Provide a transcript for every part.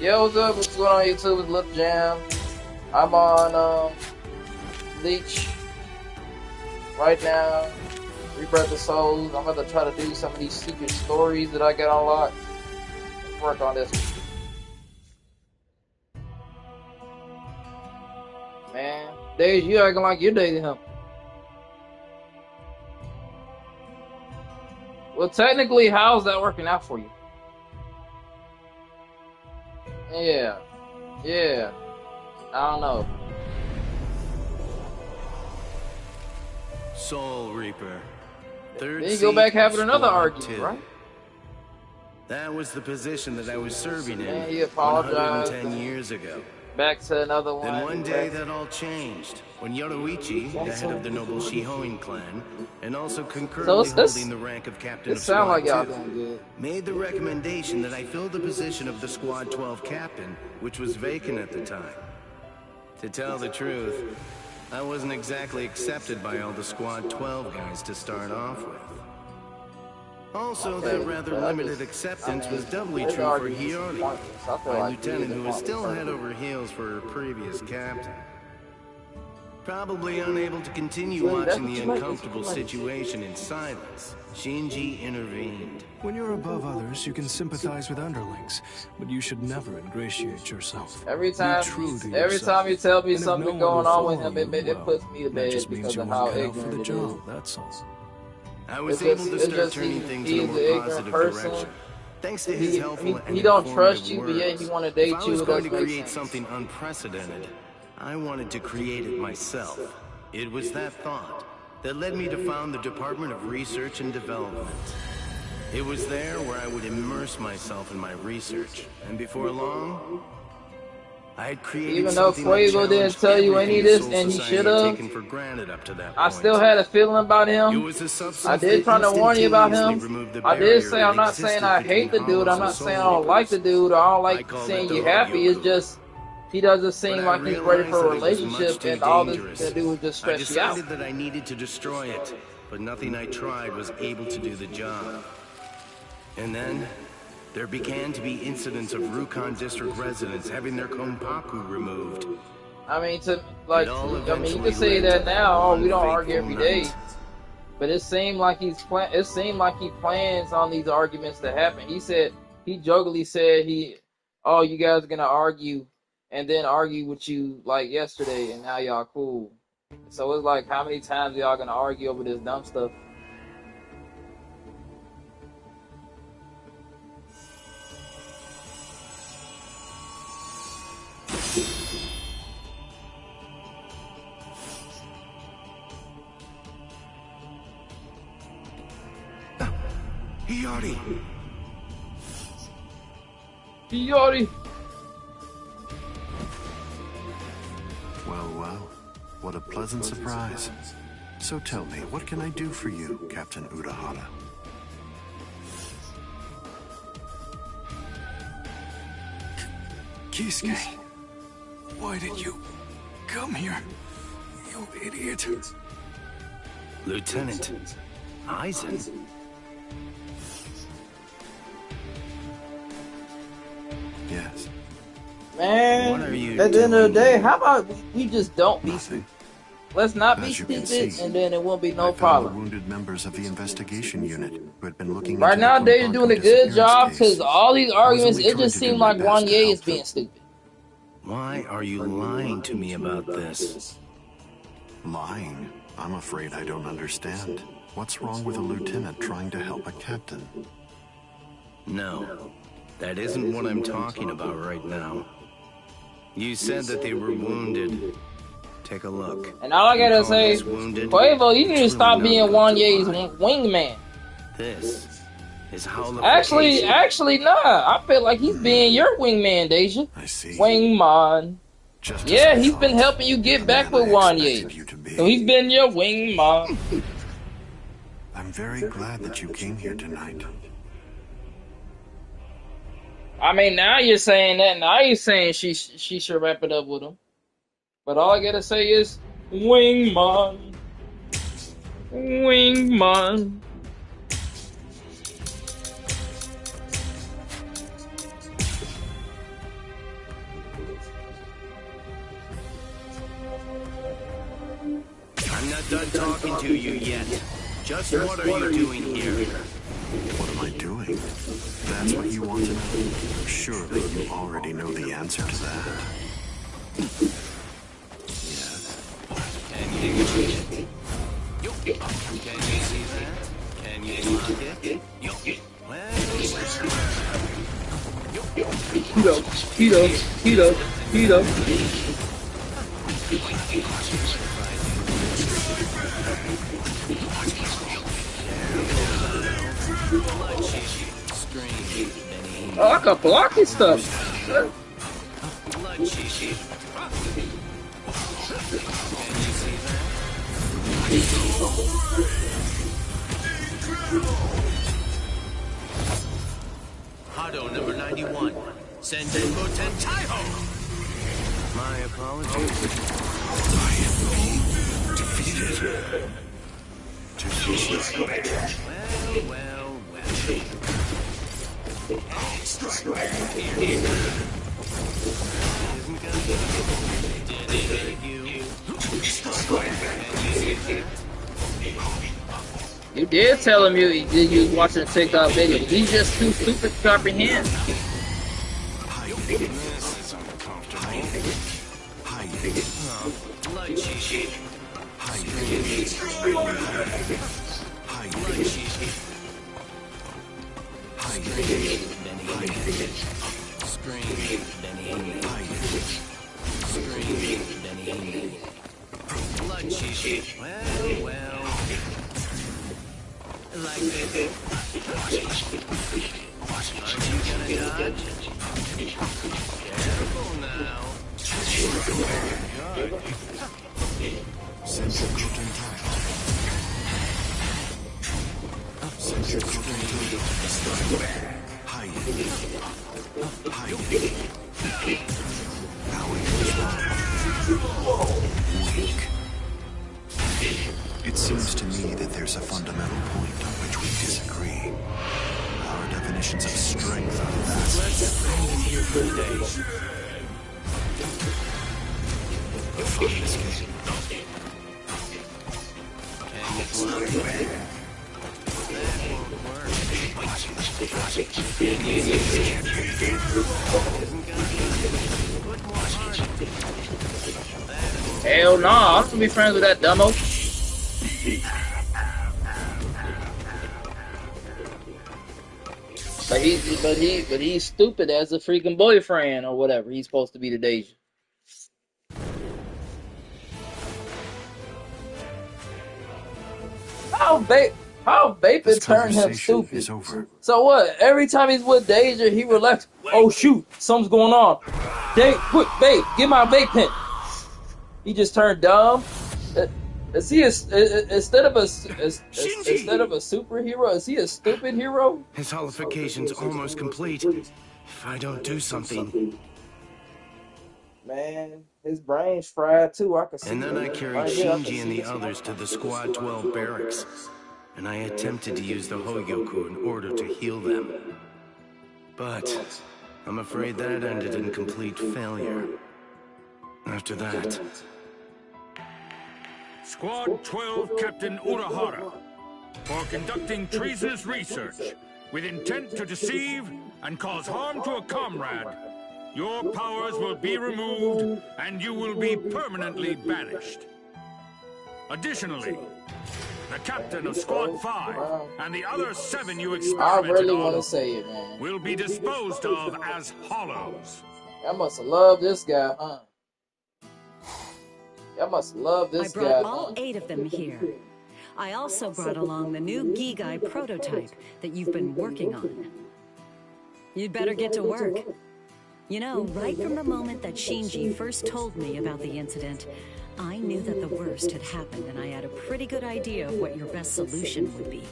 Yo, what's up? What's going on YouTube? It's Lip Jam. I'm on Bleach right now. Rebirth of Souls. I'm about to try to do some of these secret stories that I got unlocked. Let's work on this. Man, Days, you acting like you're dating him. Well, technically, how's that working out for you? Yeah. I don't know. Soul Reaper. Third Then you go back having another Squad argument, 2. right? That was the position that I was serving Man, in you apologized. 110 years ago. Back to another one. Then one day that all changed when Yoruichi, the head of the noble Shihoin clan, and also concurrently holding the rank of captain of sound Squad like y'all 2, doing good. made the recommendation that I fill the position of the Squad 12 captain, which was vacant at the time. To tell the truth, I wasn't exactly accepted by all the Squad 12 guys to start off with. Also, that rather limited acceptance was doubly true for Hiyori, my lieutenant who was still head over heels for her previous captain. Probably unable to continue watching the uncomfortable situation in silence, Shinji intervened. When you're above others, you can sympathize with underlings, but you should never ingratiate yourself. Every time you tell me something going on with him, it puts me to bed because of how ignorant it is. That's all. I was able to start turning things in a more positive direction. Thanks to his helpful and he don't trust informative you, but yet words. he want to date you. If I was going to create sense. something unprecedented, I wanted to create it myself. It was that thought that led me to found the Department of Research and Development. It was there where I would immerse myself in my research, and before long, I had created even though something that Quavo didn't challenged tell you any of this, everything and he Soul should Society have, had taken for granted up to that I point. still had a feeling about It him. was a substance I did try to warn you about him. him. I did say I'm not saying I hate the dude. I'm not saying I don't like the dude. Or I don't like seeing you happy. It's just he doesn't seem like he's ready for a relationship, and all this to do is just stress you out. I decided that I needed to destroy it, but nothing I tried was able to do the job. And then there began to be incidents of Rukon district residents having their konpaku removed. I mean, you can say that now. Oh, we don't argue every day, but it seemed like he plans on these arguments to happen. He jokingly said oh, you guys are gonna argue, and then argue with you like yesterday, and now y'all cool. So it's like, how many times y'all gonna argue over this dumb stuff? Hiyori! Well, what a pleasant surprise. So tell me, what can I do for you, Captain Urahara? Kisuke, why did you come here? You idiot. Lieutenant Aizen? Yes. Man, What are you at the end of the doing day, here? how about we just don't be Nothing. stupid? Let's not be As you can stupid, see, and then it won't be I no found the problem. wounded members of the investigation unit who had been looking Right into now, the they're Konpaku doing a good job disappearance because case. all these I was arguments, only it trying just to do seemed my like best to Wanye help is being them. stupid. Why are you lying to me about this? Lying? I'm afraid I don't understand. What's wrong with a lieutenant trying to help a captain? No, that isn't what I'm talking about right now. You said that they were wounded. Take a look. And all I gotta You call say, this wounded? Quavo, you need to It's stop really being not Wanye's good. wingman. This is how the Actually, nah. I feel like he's being your wingman, Deja. I see. Wingman. Just as Yeah, I he's been thought. helping you get The back man with I expected you Wanye. to be. So he's been your wingman. I'm very glad that you came here tonight. I mean, now you're saying that. Now you're saying she should wrap it up with him. But all I gotta say is, wingman. Wingman. not done talking to you yet. Just what are you doing here? What am I doing? That's what you want to know? Surely you already know the answer to that. Yes. Can you see it? Can you see that? Can you block it? Well, Heat up. Oh, I can block his stuff. Hado number 91. Sendenbo Tentaiho! My apologies. I am being defeated. Well. Strike back. Isn't gonna be did it hurt you? You did tell him you was watching a TikTok video. He's just too stupid to comprehend. This is uncomfortable. Blood cheese. Well. Like this. Aren't you gonna dodge? Careful now. It seems to me that there's a fundamental point on which we disagree. Our definitions of strength are vastly different. Here for today. Hell no, I'm gonna be friends with that dumbo. But he's stupid as a freaking boyfriend or whatever. He's supposed to be to Deja. How Vapid turned him stupid. Is over. So what? Every time he's with Deja, he relax. Oh shoot, something's going on. Quick, babe, get my vape pen. He just turned dumb. Is he instead of a superhero? Is he a stupid hero? His holification's almost complete. If I don't do something. Man, his brain's fried too. I can see. And then I carried Shinji and the others to the Squad 12 barracks, and I attempted to use the Hogyoku in order to heal them. But I'm afraid that ended in complete failure. After that... Squad 12 Captain Urahara, for conducting treasonous research with intent to deceive and cause harm to a comrade. Your powers will be removed and you will be permanently banished. Additionally, the captain of Squad 5 and the other 7 you experimented on will be disposed of as hollows. I must have loved this guy, huh? I must love this guy. I brought all 8 of them here. I also brought along the new Gigai prototype that you've been working on. You'd better get to work. You know, right from the moment that Shinji first told me about the incident, I knew that the worst had happened and I had a pretty good idea of what your best solution would be.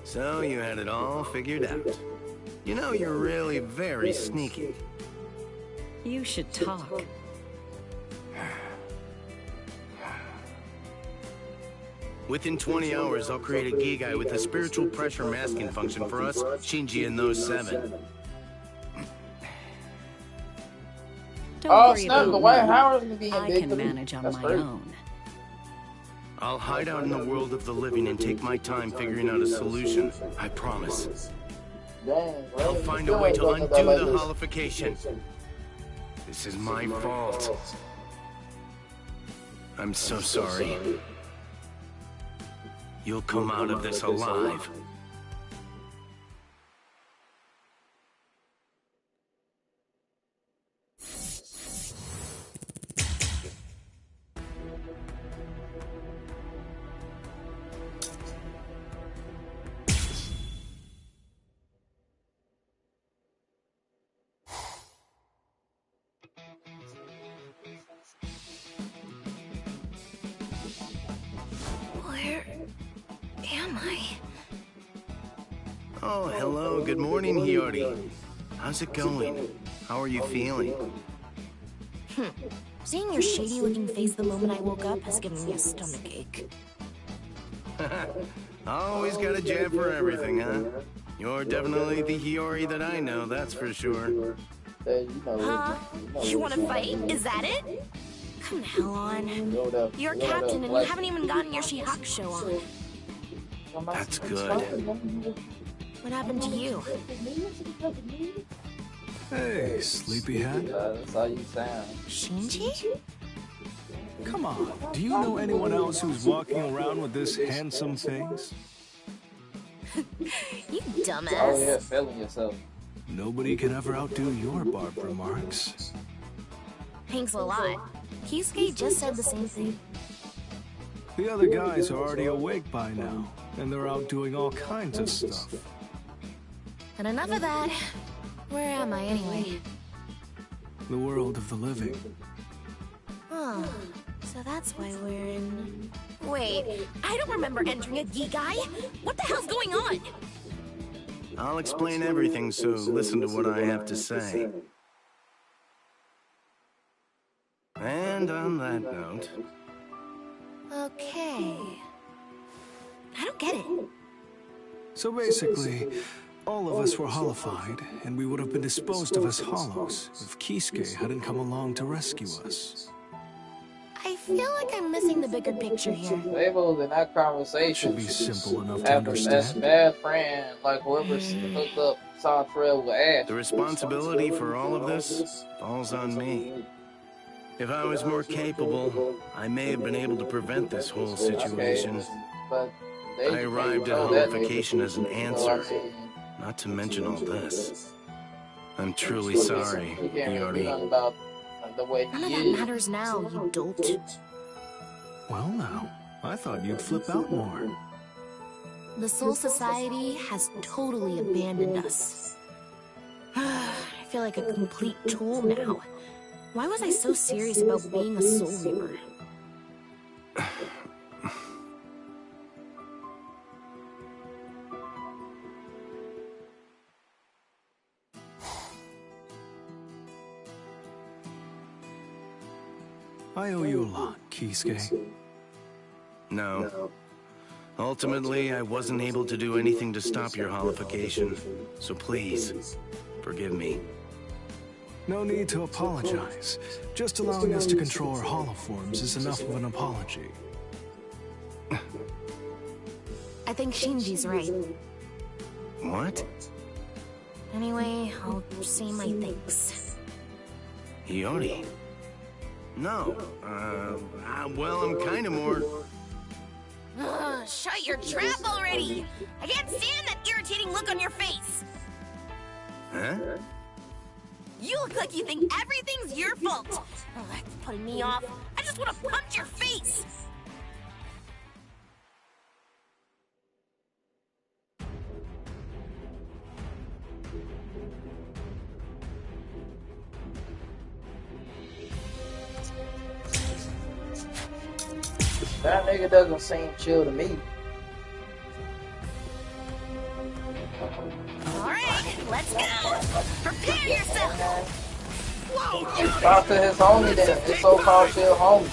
So you had it all figured out. You know, you're really very sneaky. You should talk. Within 20 hours, I'll create a Gigai with a spiritual pressure masking function for us, Shinji, and those 7. Don't worry snap, about the White me. Howard's gonna be in I can manage on my own. I'll hide out in the world of the living and take my time figuring out a solution. I promise. Dang, bro. I'll find a way to undo the holification. This is my fault. I'm so sorry. You'll come out of this alive. Where am I? Oh, hello. Good morning, Hiyori. How's it going? How are you feeling? Seeing your shady-looking face the moment I woke up has given me a stomachache. Always got a jab for everything, huh? You're definitely the Hiyori that I know, that's for sure. Huh? You want to fight? Is that it? Come the hell on. You're captain and you haven't even gotten your Shihakusho on. That's good. What happened to you? Hey, sleepyhead. That's how you sound. Shinji? Come on, do you know anyone else who's walking around with this handsome face? You Oh dumbass. yeah, failing yourself. Nobody can ever outdo your barbed remarks. Thanks a lot. Kisuke just said the same thing. The other guys are already awake by now, and they're out doing all kinds of stuff. And enough of that. Where am I anyway? The world of the living. Oh, so that's why we're in... Wait, I don't remember entering a Gigai. What the hell's going on? I'll explain everything, so listen to what I have to say. And on that note... Okay. I don't get it. So basically, all of us were holified, and we would have been disposed of as hollows if Kisuke hadn't come along to rescue us. I feel like I'm missing the bigger picture here. They was in that conversation. Should be simple enough to Having that understand. bad friend, like whoever hooked up Santrell with Ash. The responsibility for all of this falls on me. If I was more capable, I may have been able to prevent this whole situation. But I arrived at holification as an answer, not to mention all this. I'm truly sorry, Hiyori. About the way None of he that is. matters now, you dolt. Well now, I thought you'd flip out more. The Soul Society has totally abandoned us. I feel like a complete tool now. Why was I so serious about being a Soul Reaper? I owe you a lot, Kisuke. No. Ultimately, I wasn't able to do anything to stop your holification, so please, forgive me. No need to apologize. Just allowing us to control our holoforms is enough of an apology. I think Shinji's right. What? Anyway, I'll say my thanks. Hiyori? No. Well, I'm kind of more... Shut your trap already! I can't stand that irritating look on your face! Huh? You look like you think everything's your fault! Oh, that's putting me off. I just want to punch your face! That nigga doesn't seem chill to me. Alright, let's go! Prepare yourself! Whoa! Talk to his homie then, his so-called chill homie.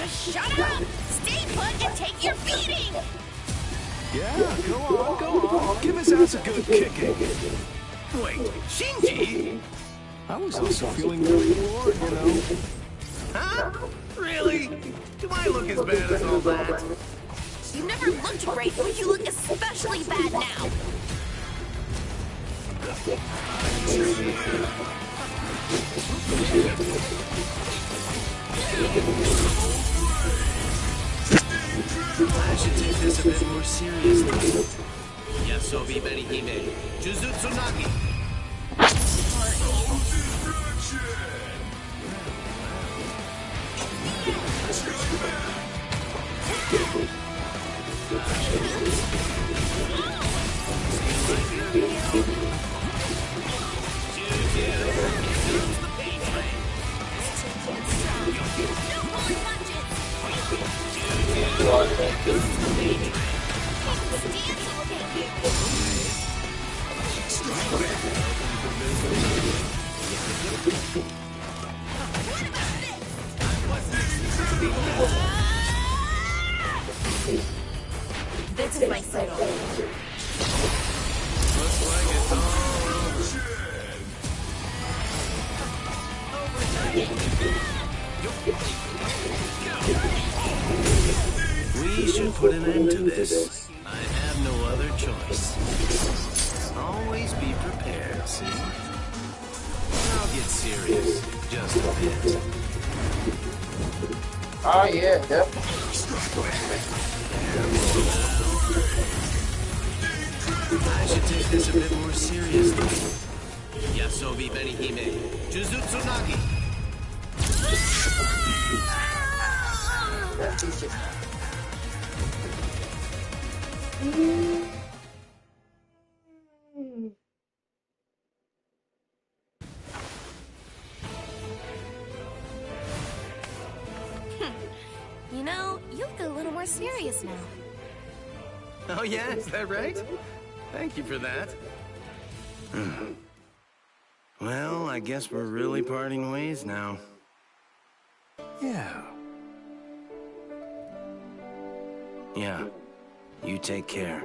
Shut up! Stay put and take your beating! Yeah, go on. Give his ass a good kicking. Wait, Shinji? I was also feeling really bored, you know. Huh? Really? Do I look as bad as all that? You never looked great, but you look especially bad now. I should take this a bit more seriously. Yasobi Berihime, Jujutsu Nagi. This is my signal. Looks like it's all over. We should put an end to this. I have no other choice. Always be prepared, see? I'll get serious, just a bit. Oh yeah, definitely. I should take this a bit more seriously. Yasobi Berihime, Jujutsu Nagi. You know, you look a little more serious now. Oh yeah, is that right? Thank you for that. Well, I guess we're really parting ways now. Yeah. Yeah, you take care.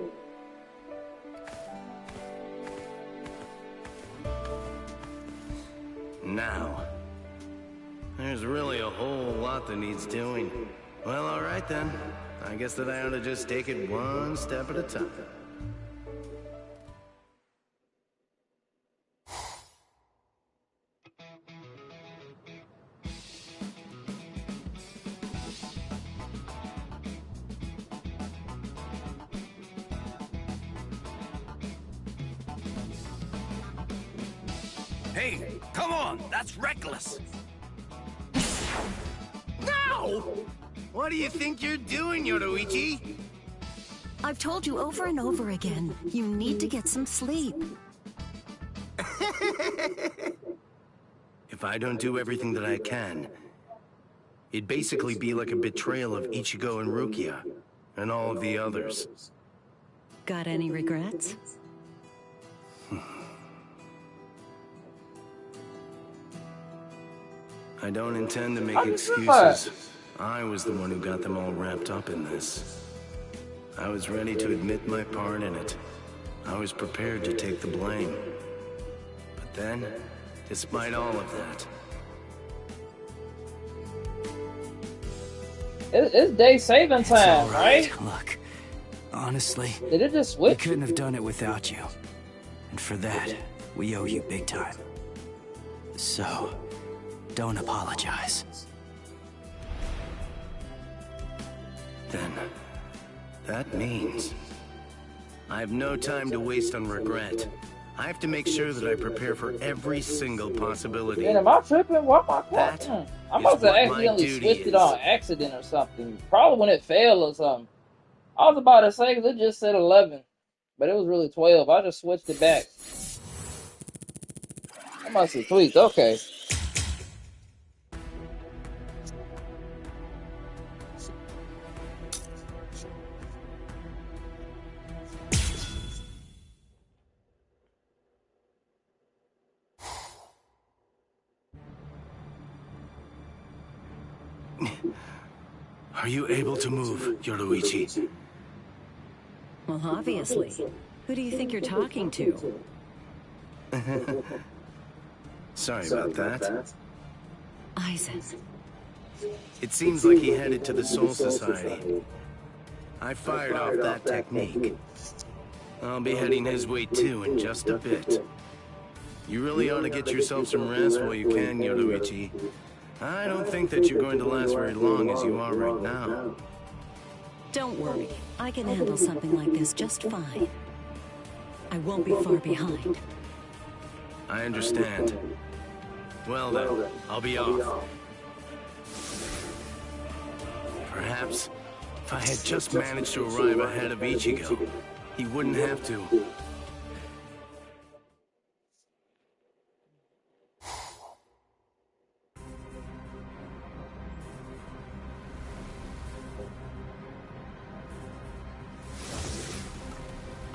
Now, there's really a whole lot that needs doing. Well, all right then. I guess that I ought to just take it one step at a time. Hey, come on! That's reckless! No! What do you think you're doing, Yoruichi? I've told you over and over again, you need to get some sleep. If I don't do everything that I can, it'd basically be like a betrayal of Ichigo and Rukia, and all of the others. Got any regrets? I don't intend to make excuses. I was the one who got them all wrapped up in this. I was ready to admit my part in it. I was prepared to take the blame. But then, despite all of that, It's day saving time, right? Look, honestly, Did it just we switch? couldn't have done it without you. And for that, we owe you big time. So, don't apologize. then that means I have no time to waste on regret. I have to make sure that I prepare for every single possibility. Man, am I tripping? What am I That talking? I is must have what my accidentally duty switched it is. on accident or something. Probably when it failed or something. I was about to say, 'cause it just said 11. But it was really 12. I just switched it back. I must have tweaked. Okay. Are you able to move, Yoruichi? Well, obviously. Who do you think you're talking to? Sorry about that. Aizen. It seems like he headed to the Soul Society. I fired off that technique. I'll be heading his way too in just a bit. You really ought to get yourself some rest while you can, Yoruichi. I don't think that you're going to last very long as you are right now. Don't worry. I can handle something like this just fine. I won't be far behind. I understand. Well then, I'll be off. Perhaps if I had just managed to arrive ahead of Ichigo, he wouldn't have to.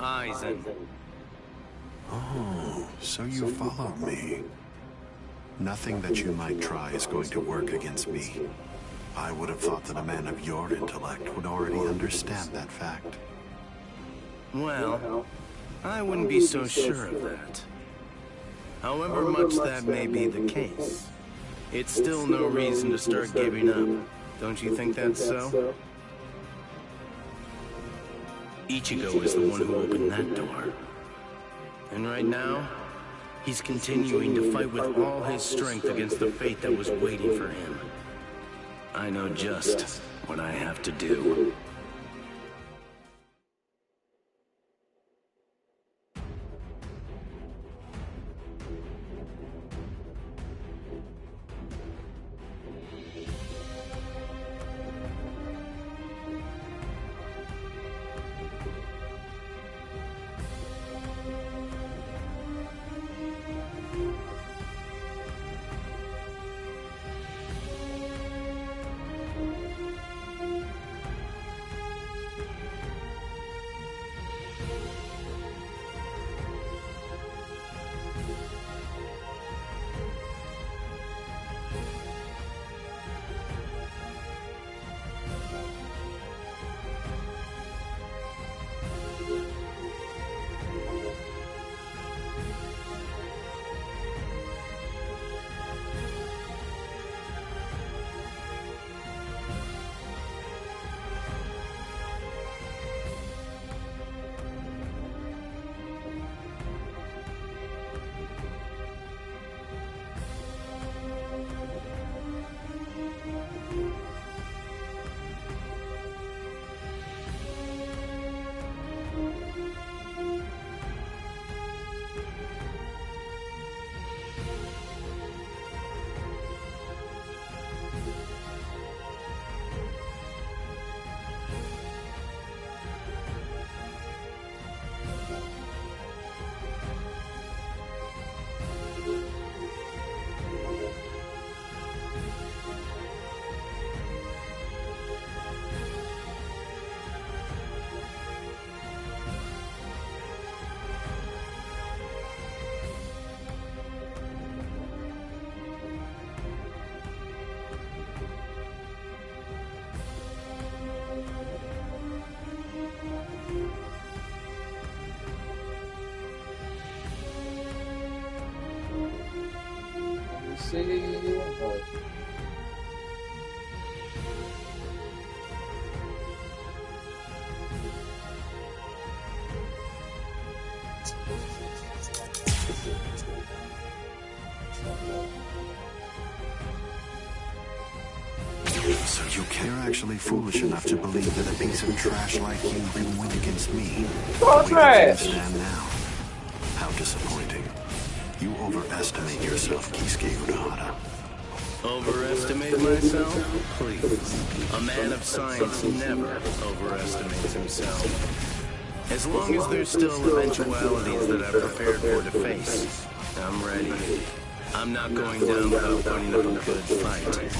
Aizen. Oh, so you followed me. Nothing that you might try is going to work against me. I would have thought that a man of your intellect would already understand that fact. Well, I wouldn't be so sure of that. However much that may be the case, it's still no reason to start giving up. Don't you think that's so? Ichigo is the one who opened that door. And right now, he's continuing to fight with all his strength against the fate that was waiting for him. I know just what I have to do. See. So you you're actually foolish enough to believe that a piece of trash like you can win against me. Oh, trash! Stand now. How disappointing. You overestimate yourself, Kisuke Urahara. Overestimate myself? Please. A man of science never overestimates himself. As long as there's still eventualities that I've prepared for to face, I'm ready. I'm not going down without putting up a good fight.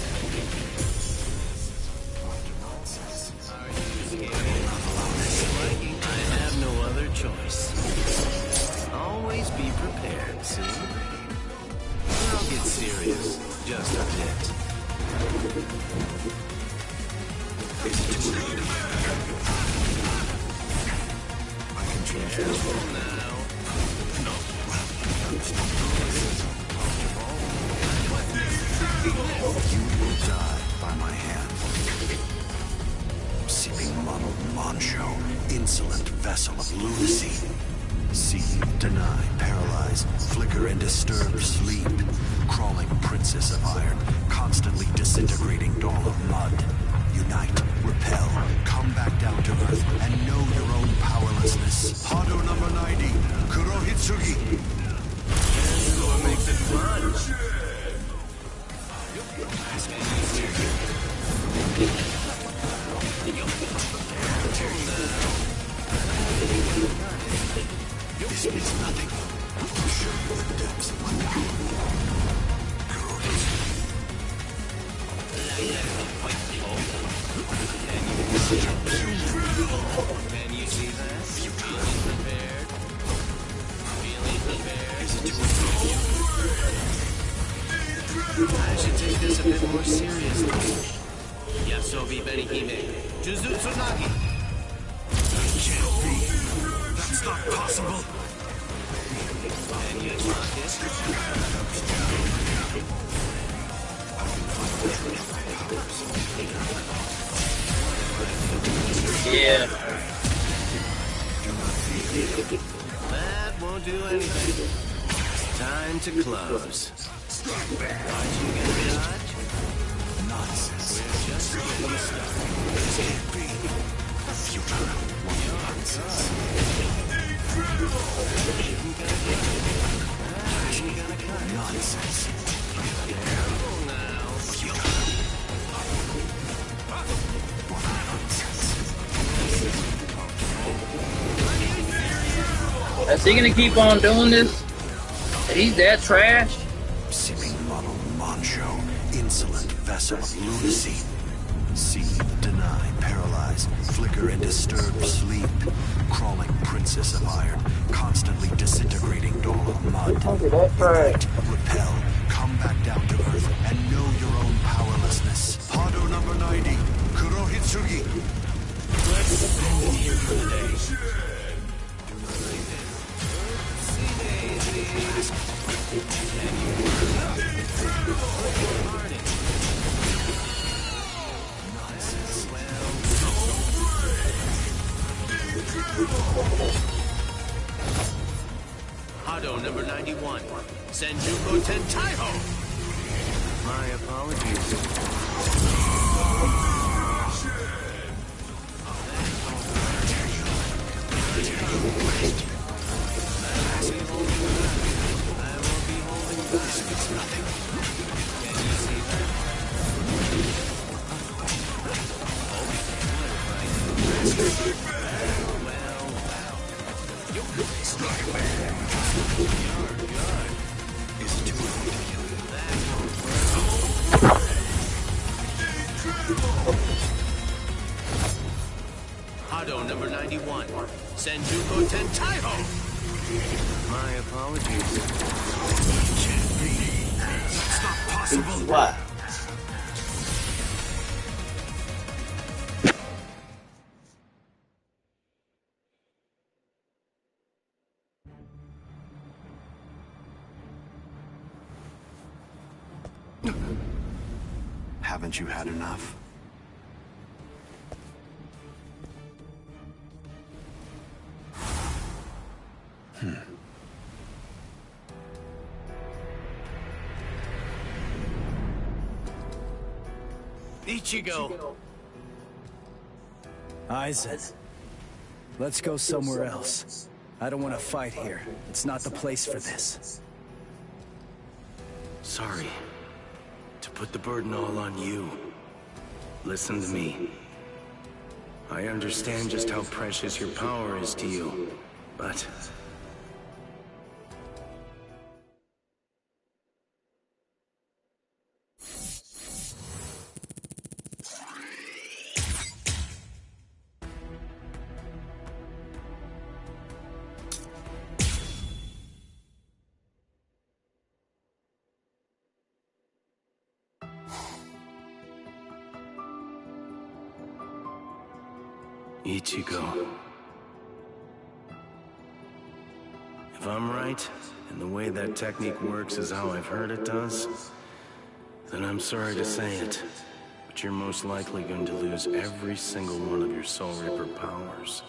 I have no other choice. Always be prepared, see? I'll get serious, just a bit. I can change this now. You will die by my Mancho, insolent vessel of lunacy. See, deny, paralyze, flicker and disturb sleep. Crawling princess of iron, constantly disintegrating doll of mud. Unite, repel, come back down to earth, and know your own powerlessness. Hado number 90, Kurohitsugi. That's what makes it fun. This is nothing. I'll show you the depths of my power. Can you see that? Feeling prepared? Feeling prepared? I should take this a bit more seriously. Yasobi Benihime, Jujutsu Nagi. Can't be. That's not possible. And you want this? Yeah. That won't do anything. Time to close. Watching it dodge? Nonsense. We're just getting started. This can't be. Futile. Nonsense. Nonsense. Careful now. Is he gonna keep on doing this? He's that trash? Sipping model Mancho, insolent vessel of lunacy. See, deny, paralyze, flicker and disturb sleep. Crawling princess of iron, constantly disintegrating doll of mud. Unite, repel, come back down to earth, and know your own powerlessness. Hado number 90, Kurohitsugi. Let's end it here for the day. Hado number 91, Senjuko Tentaiho. My apologies. Hado number 91, Senjuko Tentaiho. My apologies. That's not possible. What? Haven't you had enough? Ichigo. Aizen, let's go somewhere else. I don't want to fight here. It's not the place for this. Sorry to put the burden all on you. Listen to me. I understand just how precious your power is to you, but... Ichigo. If I'm right, and the way that technique works is how I've heard it does, then I'm sorry to say it, but but you're most likely going to lose every single one of your Soul Reaper powers.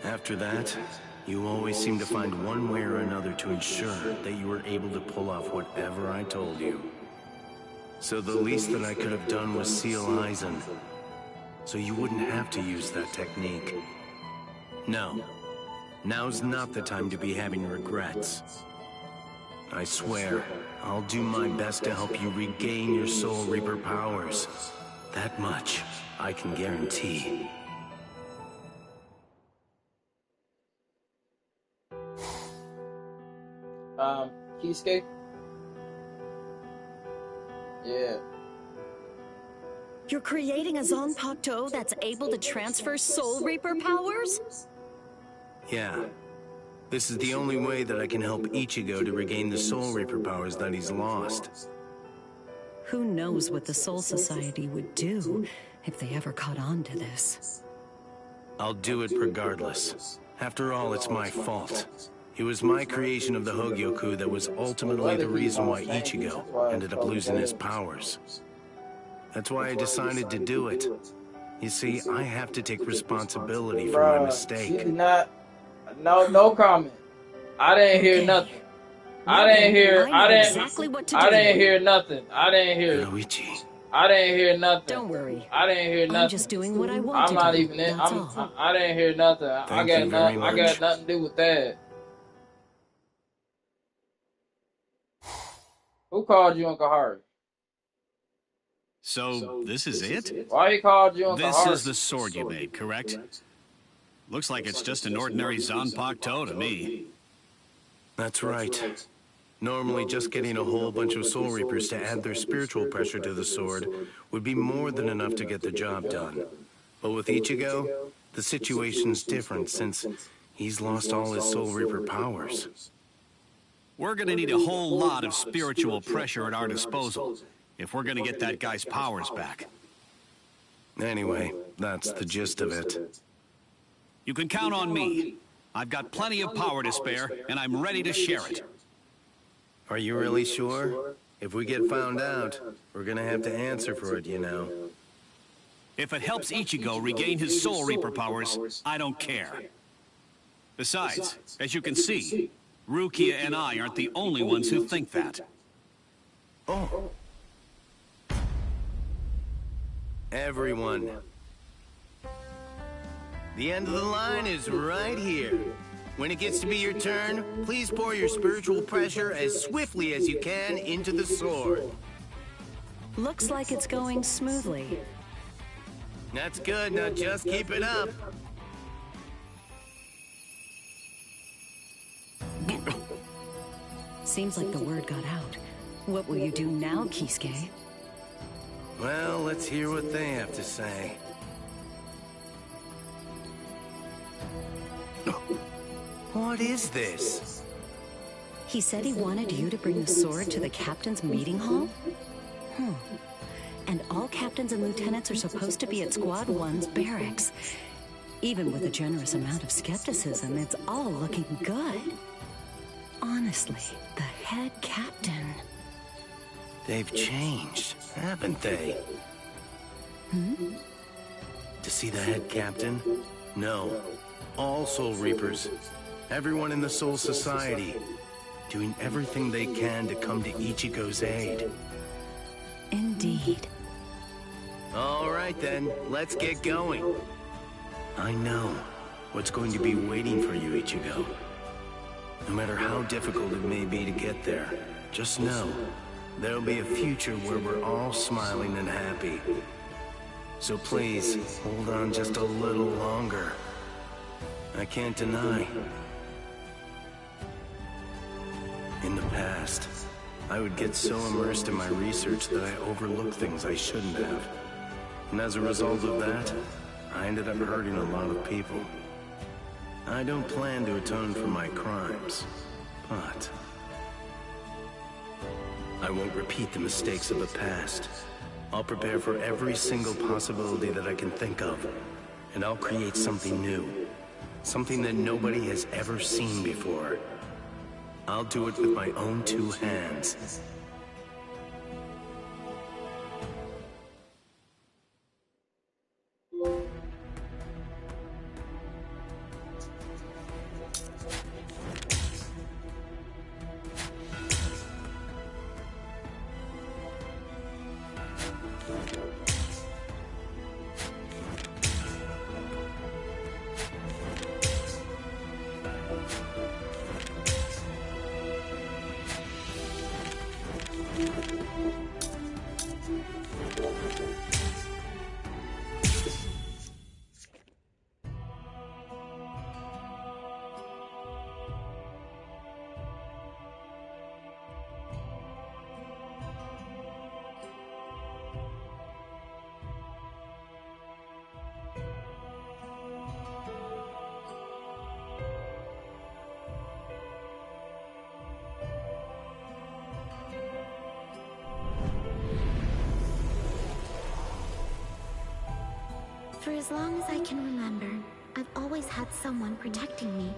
After that, you always seem to find one way or another to ensure that you were able to pull off whatever I told you. So the least that I could have done was seal Eisen, so you wouldn't have to use that technique. No, now's not the time to be having regrets. I swear, I'll do my best to help you regain your Soul Reaper powers. That much I can guarantee. Kisuke? Yeah. You're creating a Zanpakuto that's able to transfer Soul Reaper powers? Yeah. This is the only way that I can help Ichigo to regain the Soul Reaper powers that he's lost. Who knows what the Soul Society would do if they ever caught on to this? I'll do it regardless. After all, it's my fault. It was my creation of the Hogyoku that was ultimately the reason why Ichigo ended up losing his powers. That's why I decided to do it. You see, I have to take responsibility for my mistake. You did not. No comment. I didn't hear nothing. I didn't hear nothing. I didn't hear nothing. Don't worry. I didn't hear nothing. I'm just doing what I want I'm not even in. That's all. I didn't hear nothing. I got nothing to do with that. Who called you Uncle Harry? So, this is it? Why he called you Uncle Harry? This is the sword you made, correct? Looks like it's just an ordinary Zanpakuto to me. That's right. Normally, just getting a whole bunch of Soul Reapers to add their spiritual pressure to the sword would be more than enough to get the job done. But with Ichigo, the situation's different since he's lost all his Soul Reaper powers. We're gonna need a whole lot of spiritual pressure at our disposal if we're gonna get that guy's powers back. Anyway, that's the gist of it. You can count on me. I've got plenty of power to spare, and I'm ready to share it. Are you really sure? If we get found out, we're gonna have to answer for it, you know. If it helps Ichigo regain his Soul Reaper powers, I don't care. Besides, as you can see, Rukia and I aren't the only ones who think that. Oh. Everyone. The end of the line is right here. When it gets to be your turn, please pour your spiritual pressure as swiftly as you can into the sword. Looks like it's going smoothly. That's good, now just keep it up. Seems like the word got out. What will you do now, Kisuke? Well, let's hear what they have to say. What is this? He said he wanted you to bring the sword to the captain's meeting hall? And all captains and lieutenants are supposed to be at Squad 1's barracks. Even with a generous amount of skepticism, it's all looking good. Honestly, the head captain. They've changed, haven't they? To see the head captain? No. All Soul Reapers. Everyone in the Soul Society. Doing everything they can to come to Ichigo's aid. Indeed. All right then, let's get going. I know what's going to be waiting for you, Ichigo. No matter how difficult it may be to get there, just know there'll be a future where we're all smiling and happy. So please, hold on just a little longer. I can't deny. In the past, I would get so immersed in my research that I overlooked things I shouldn't have. And as a result of that, I ended up hurting a lot of people. I don't plan to atone for my crimes, but I won't repeat the mistakes of the past. I'll prepare for every single possibility that I can think of, and I'll create something new. Something that nobody has ever seen before. I'll do it with my own two hands. For as long as I can remember, I've always had someone protecting me.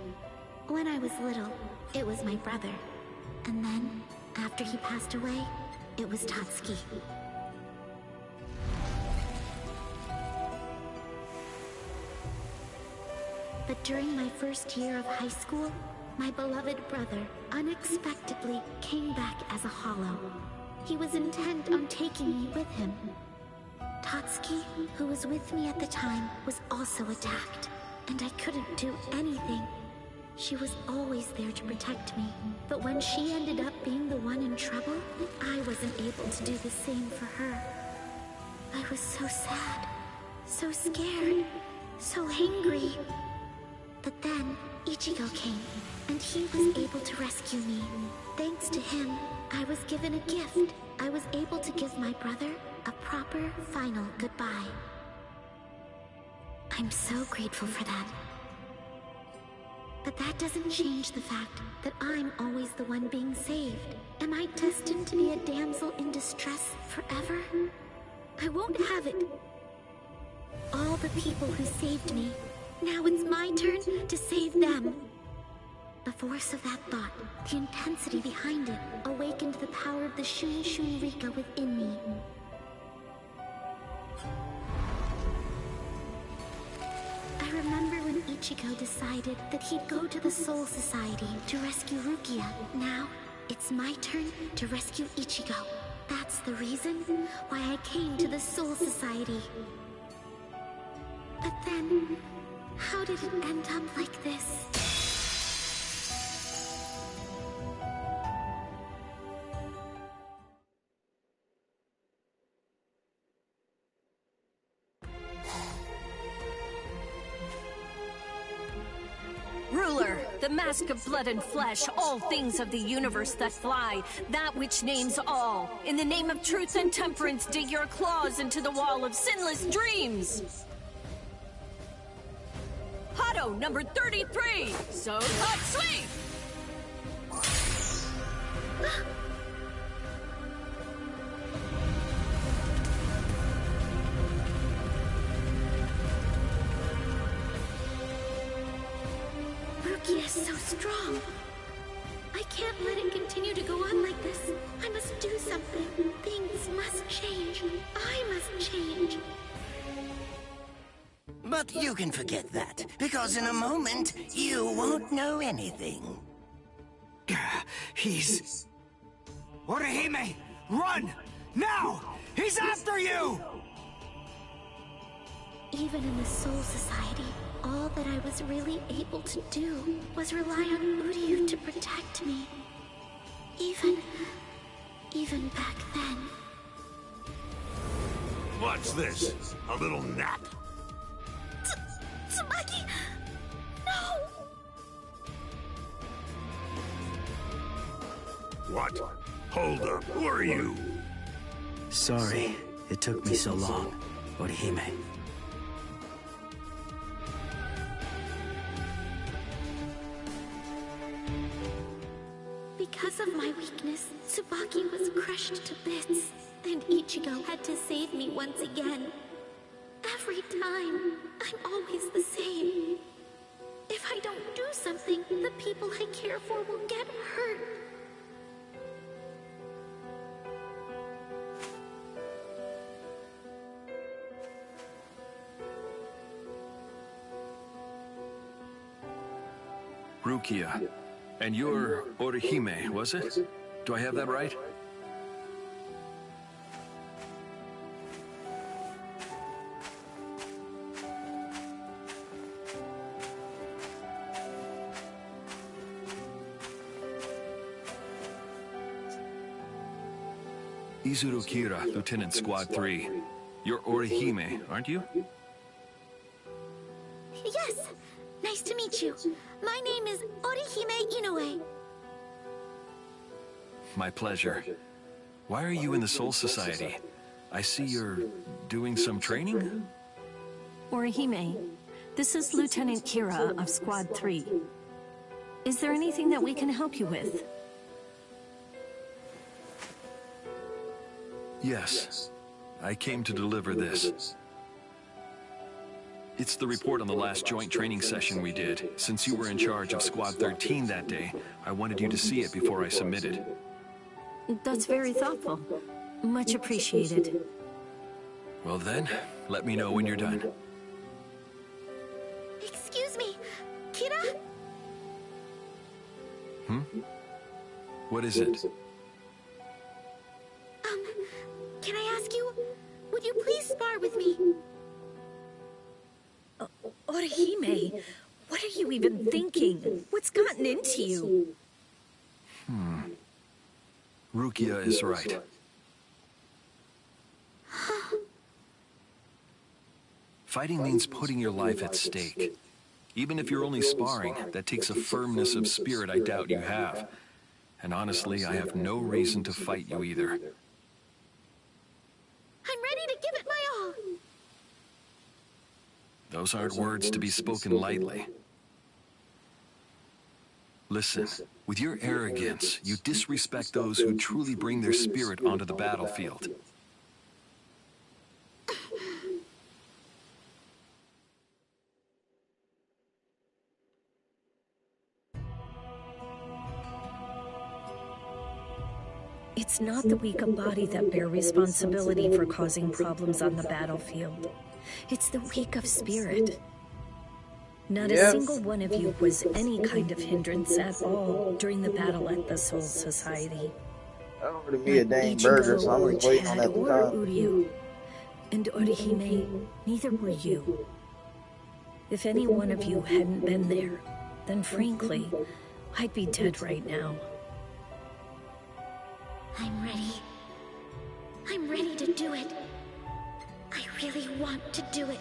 When I was little, it was my brother. And then, after he passed away, it was Tatsuki. But during my first year of high school, my beloved brother unexpectedly came back as a hollow. He was intent on taking me with him. Tatsuki, who was with me at the time, was also attacked, and I couldn't do anything. She was always there to protect me, but when she ended up being the one in trouble, I wasn't able to do the same for her. I was so sad, so scared, so angry. But then, Ichigo came, and he was able to rescue me. Thanks to him, I was given a gift. I was able to give my brother a proper, final goodbye. I'm so grateful for that. But that doesn't change the fact that I'm always the one being saved. Am I destined to be a damsel in distress forever? I won't have it. All the people who saved me, now it's my turn to save them. The force of that thought, the intensity behind it, awakened the power of the Shun Shun Rika within me. I remember when Ichigo decided that he'd go to the Soul Society to rescue Rukia. Now, it's my turn to rescue Ichigo. That's the reason why I came to the Soul Society. But then, how did it end up like this? Ruler, the mask of blood and flesh, all things of the universe that fly, that which names all. In the name of truth and temperance, dig your claws into the wall of sinless dreams. Hado number 33, So Tatsui! Rukia is so strong. I can't let it continue to go on like this. I must do something. Things must change. I must change. But you can forget that, because in a moment, you won't know anything. He's... Orihime! Run! Now! He's after you! Even in the Soul Society, all that I was really able to do was rely on Uryu to protect me. Even back then. What's this? A little nap? Tsubaki! No! What? Hold up. Who are you? Sorry, it took me so long, Orihime. Because of my weakness, Tsubaki was crushed to bits, and Ichigo had to save me once again. Every time, I'm always the same. If I don't do something, the people I care for will get hurt. Rukia. And you're Orihime, was it? Do I have that right? Izuru Kira, Lieutenant Squad 3. You're Orihime, aren't you? Yes! Nice to meet you. My name is Orihime Inoue. My pleasure. Why are you in the Soul Society? I see you're doing some training? Orihime, this is Lieutenant Kira of Squad 3. Is there anything that we can help you with? Yes. I came to deliver this. It's the report on the last joint training session we did. Since you were in charge of Squad 13 that day, I wanted you to see it before I submitted. That's very thoughtful. Much appreciated. Well then, let me know when you're done. Excuse me, Kira? What is it? Can I ask you, would you please spar with me? Orihime, what are you even thinking? What's gotten into you? Rukia is right. Fighting means putting your life at stake. Even if you're only sparring, that takes a firmness of spirit I doubt you have. And honestly, I have no reason to fight you either. I'm ready to give it my all. Those aren't words to be spoken lightly. Listen, with your arrogance, you disrespect those who truly bring their spirit onto the battlefield. It's not the weak of body that bear responsibility for causing problems on the battlefield. It's the weak of spirit. Not a single one of you was any kind of hindrance at all during the battle at the Soul Society. I don't really be a dang burger, so I'm just waiting on that to come. Uryu. And Orihime, neither were you. If any one of you hadn't been there, then frankly, I'd be dead right now. I'm ready. I'm ready to do it. I really want to do it.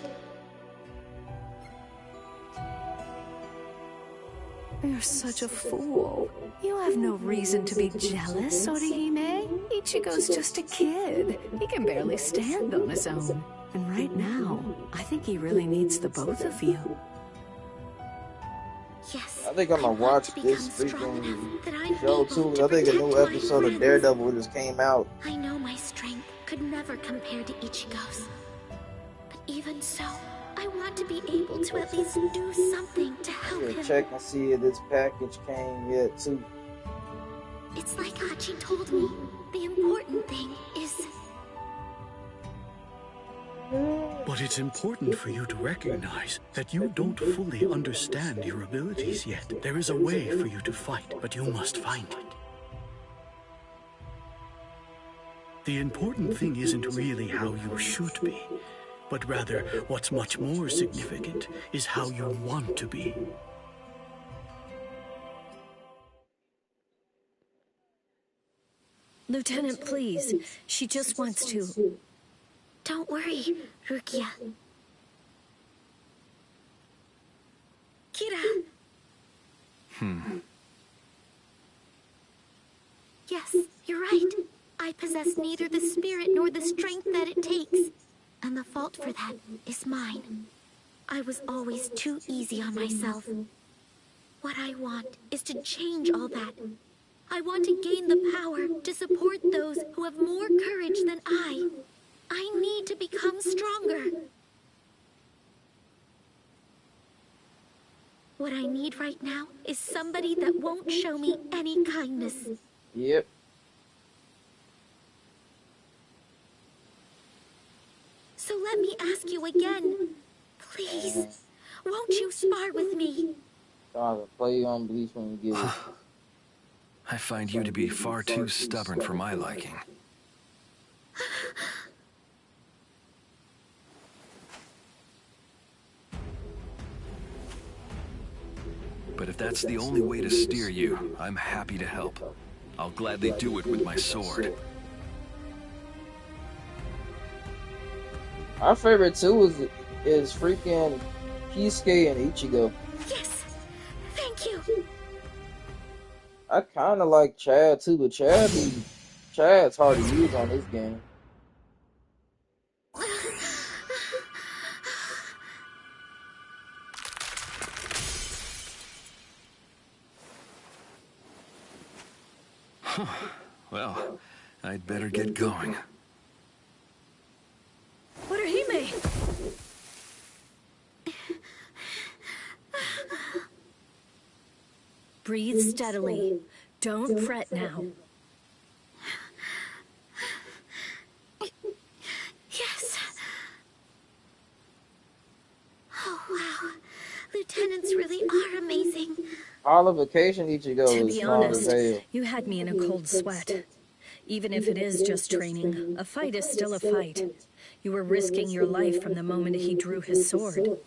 You're such a fool. You have no reason to be jealous, Orihime. Ichigo's just a kid. He can barely stand on his own. And right now, I think he really needs the both of you. Yes. I think I'm gonna watch this freaking show too. I think a new episode of Daredevil just came out. I know my strength could never compare to Ichigo's. But even so, I want to be able to at least do something to help him. Check and see if this package came yet too. It's like Hachi told me. The important thing is... But it's important for you to recognize that you don't fully understand your abilities yet. There is a way for you to fight, but you must find it. The important thing isn't really how you should be, but rather what's much more significant is how you want to be. Lieutenant, please. She just wants to... Don't worry, Rukia. Kira! Yes, you're right. I possess neither the spirit nor the strength that it takes. And the fault for that is mine. I was always too easy on myself. What I want is to change all that. I want to gain the power to support those who have more courage than I. I need to become stronger. What I need right now is somebody that won't show me any kindness. Yep. So let me ask you again. Please, won't you spar with me? I'll play you on Bleach when you get it. I find you to be far too stubborn for my liking. But if that's the only way to steer you, I'm happy to help. I'll gladly do it with my sword. My favorite too is freaking Kisuke and Ichigo. Yes, thank you. I kind of like Chad too, but Chad's hard to use on this game. Well, I'd better get going. What are he made? Breathe steadily. Don't fret now. Yes. Oh, wow. Lieutenants really are amazing. Qualification Ichigo To is be strong as honest, hell. you had me in a cold sweat. Even if it is just training, a fight is still a fight. You were risking your life from the moment he drew his sword.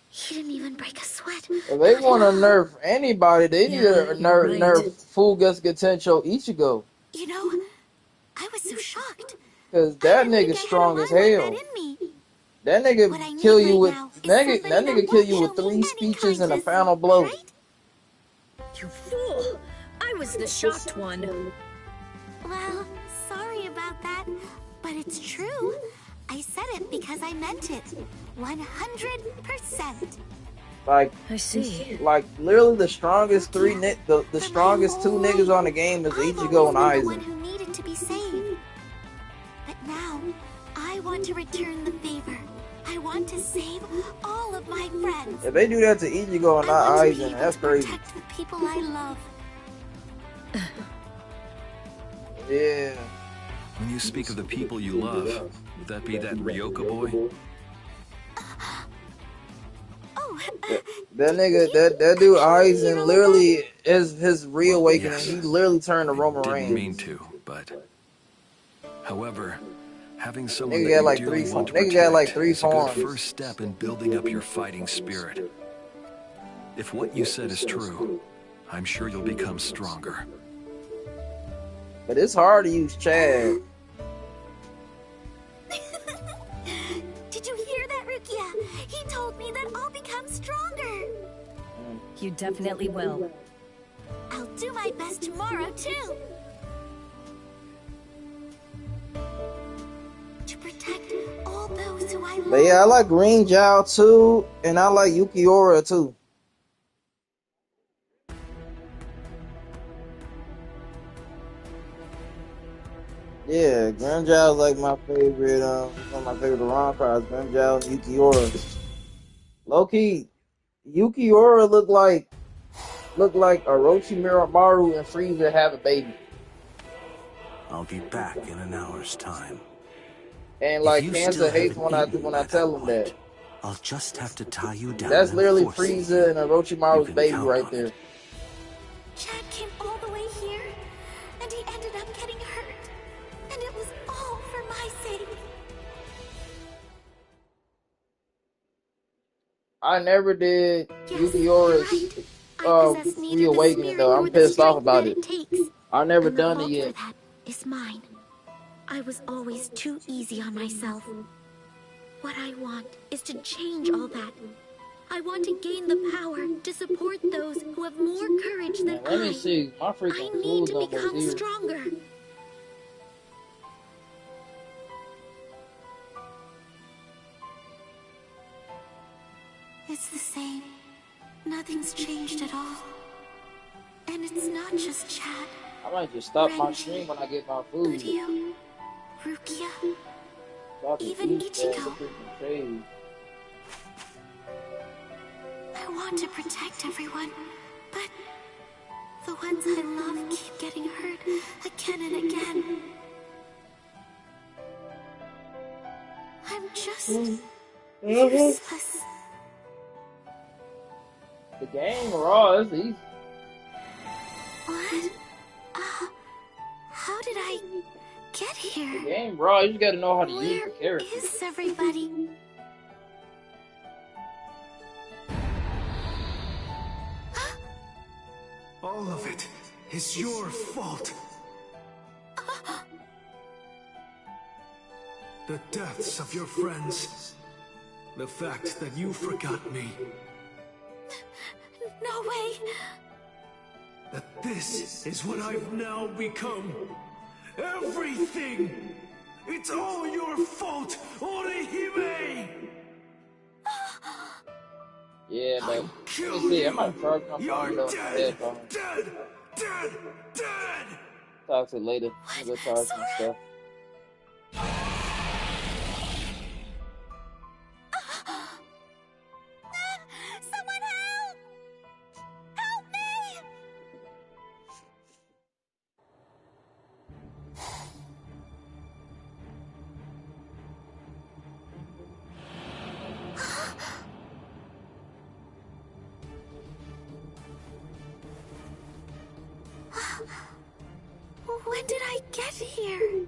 He didn't even break a sweat. If they want to nerf anybody, they need to you're nerf right. Fullgus Gatencho Ichigo. You know, I was so shocked. Cause that nigga's strong as hell. That nigga kill you with that nigga kill you with 3 speeches and a final blow. Right? You fool! I was the shocked one. Well, sorry about that, but it's true. I said it because I meant it. 100%. Like, I see. Like literally the strongest the strongest 2 niggas on the game is Ichigo and the one Aizen. who needed to be saved. But now, I want to return the favor. I want to save all of my friends. If they do that to Ichigo and not Aizen, that's crazy. Protect the people I love. Yeah. When you speak of the people you love, would that be that Ryoka boy? That nigga, that dude Aizen literally is his reawakening. Yes. He literally turned to Roman Didn't mean Reigns. to, but... However, having someone Nigga that got you like dearly three want to nigga got like protect 3 is a good forms. first step in building up your fighting spirit. If what you said is true, I'm sure you'll become stronger. But it's hard to use Chad. Did you hear that, Rukia? He told me that I'll become stronger. You definitely will. I'll do my best tomorrow, too. To protect all those who I love. But yeah, I like Green Jiao too, and I like Yukiora too. Yeah, Green Jiao is like my favorite, one of my favorite Iran cards, Green Jiao and Yukiora. Low key, Yukiora look like Orochimaru and Frieza have a baby. I'll be back in an hour's time. And If like you Kanza still hates haven't when I eaten tell him that. I'll just have to tie you down. That's and literally force feed Frieza and Orochimaru's You can baby count right on there. it. Chad came all the way here, and he ended up getting hurt. And it was all for my sake. I never did Yes, Yukiora's I possess neither the reawakening spirit though. nor I'm the pissed off strength about that it. takes. I've never And the done it fault yet. for that is mine. I was always too easy on myself. What I want is to change all that. I want to gain the power to support those who have more courage than Let me see. My I freaking need food's to almost become here. stronger. It's the same. Nothing's changed at all. And it's not just Chad. I might just stop my Renji, stream when I get my food. Lydia, Rukia, Stop the even food, Ichigo. man. The freaking shade. I want to protect everyone, but the ones I love keep getting hurt again and again. I'm just useless. The game raw is easy. What? How did I get The here? game raw. You just gotta know how to use Where the character. is everybody? All of it is your fault. The deaths of your friends. The fact that you forgot me. No way. That this is what I've now become. Everything! It's all your fault, Orihime! Yeah, but let me see. I might charge my phone though. Dead! Talk to you later. I'm gonna go charge my stuff. Someone help! Help me! When did I get here?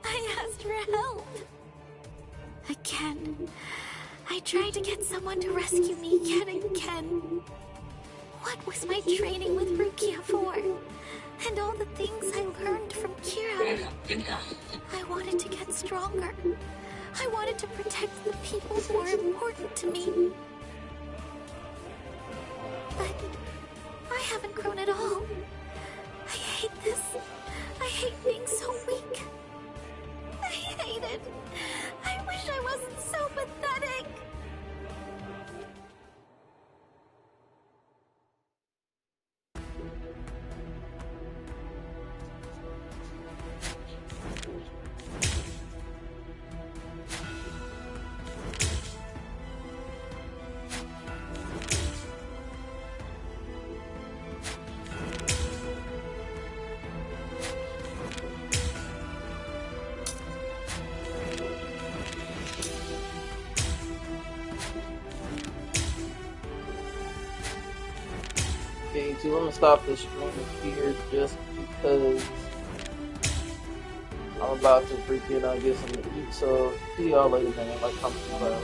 I asked for help. Again. I tried to get someone to rescue me yet again. What was my training with Rukia for? And all the things I learned from Kira. I wanted to get stronger. I wanted to protect the people who are important to me. But I haven't grown at all. I hate this. I hate being so weak. I hate it. I wish I wasn't so pathetic. Okay, so I'm gonna stop the stream here just because I'm about to freaking get something to eat. So see y'all later, man. Like, comment, subscribe.